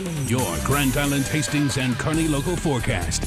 Your Grand Island, Hastings, and Kearney local forecast.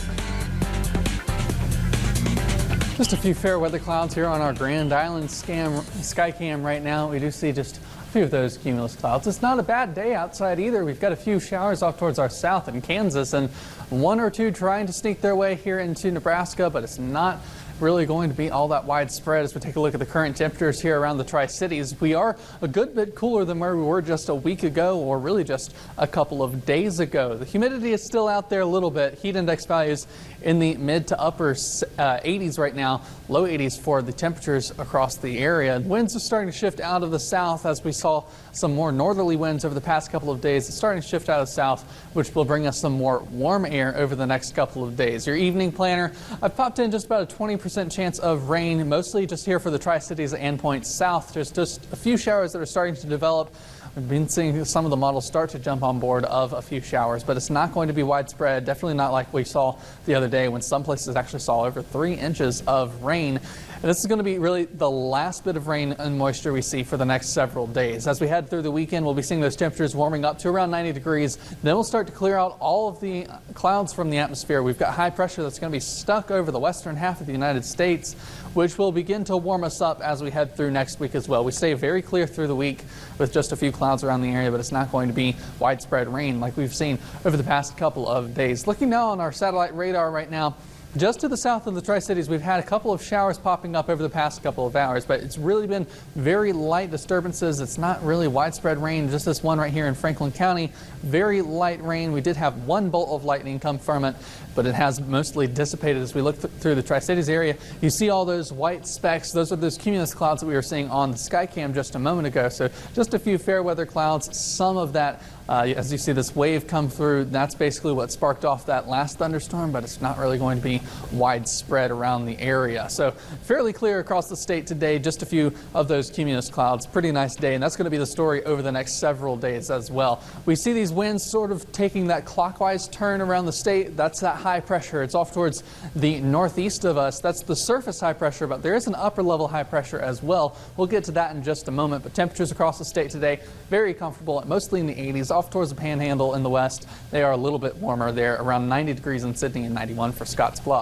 Just a few fair weather clouds here on our Grand Island sky cam right now. We do see just a few of those cumulus clouds. It's not a bad day outside either. We've got a few showers off towards our south in Kansas and one or two trying to sneak their way here into Nebraska, but it's not really going to be all that widespread. As we take a look at the current temperatures here around the Tri-Cities, we are a good bit cooler than where we were just a week ago, or really just a couple of days ago. The humidity is still out there a little bit. Heat index values in the mid to upper 80s right now, low 80s for the temperatures across the area. Winds are starting to shift out of the south as we saw some more northerly winds over the past couple of days. It's starting to shift out of south, which will bring us some more warm air over the next couple of days. Your evening planner, I've popped in just about a 20% chance of rain, mostly just here for the Tri-Cities and points south. There's just a few showers that are starting to develop. We've been seeing some of the models start to jump on board of a few showers, but it's not going to be widespread. Definitely not like we saw the other day when some places actually saw over 3 inches of rain. And this is going to be really the last bit of rain and moisture we see for the next several days. As we head through the weekend, we'll be seeing those temperatures warming up to around 90 degrees. Then we'll start to clear out all of the clouds from the atmosphere. We've got high pressure that's going to be stuck over the western half of the United States, which will begin to warm us up as we head through next week as well. We stay very clear through the week with just a few clouds around the area, but it's not going to be widespread rain like we've seen over the past couple of days. Looking now on our satellite radar right now, just to the south of the Tri-Cities, we've had a couple of showers popping up over the past couple of hours, but it's really been very light disturbances. It's not really widespread rain, just this one right here in Franklin County. Very light rain. We did have one bolt of lightning come from it, but it has mostly dissipated as we look through the Tri-Cities area. You see all those white specks. Those are those cumulus clouds that we were seeing on the sky cam just a moment ago. So just a few fair weather clouds. Some of that, as you see this wave come through, that's basically what sparked off that last thunderstorm, but it's not really going to be widespread around the area. So fairly clear across the state today, just a few of those cumulus clouds. Pretty nice day, and that's going to be the story over the next several days as well. We see these winds sort of taking that clockwise turn around the state. That's that high pressure. It's off towards the northeast of us. That's the surface high pressure, but there is an upper level high pressure as well. We'll get to that in just a moment, but temperatures across the state today, very comfortable, mostly in the 80s. Off towards the Panhandle in the west, they are a little bit warmer there, around 90 degrees in Sydney and 91 for Scotts Bluff.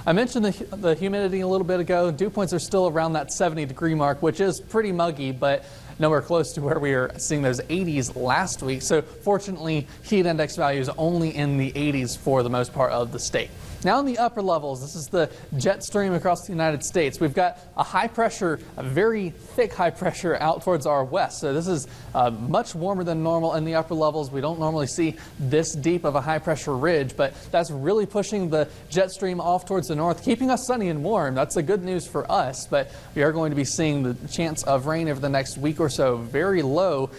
I mentioned the humidity a little bit ago. Dew points are still around that 70-degree mark, which is pretty muggy, but nowhere close to where we were seeing those 80s last week. So fortunately, heat index values only in the 80s for the most part of the state. Now in the upper levels, this is the jet stream across the United States. We've got a high pressure, a very thick high pressure out towards our west. So this is much warmer than normal in the upper levels. We don't normally see this deep of a high pressure ridge, but that's really pushing the jet stream off towards the north, keeping us sunny and warm. That's the good news for us, but we are going to be seeing the chance of rain over the next week or so very low.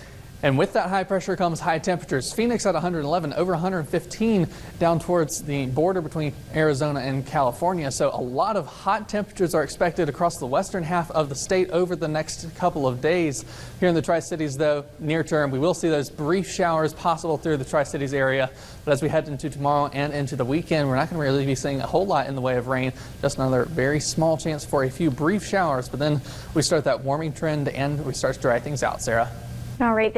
And with that high pressure comes high temperatures. Phoenix at 111, over 115 down towards the border between Arizona and California. So a lot of hot temperatures are expected across the western half of the state over the next couple of days. Here in the Tri-Cities, though, near term, we will see those brief showers possible through the Tri-Cities area. But as we head into tomorrow and into the weekend, we're not going to really be seeing a whole lot in the way of rain. Just another very small chance for a few brief showers. But then we start that warming trend and we start to dry things out, Sarah. All right.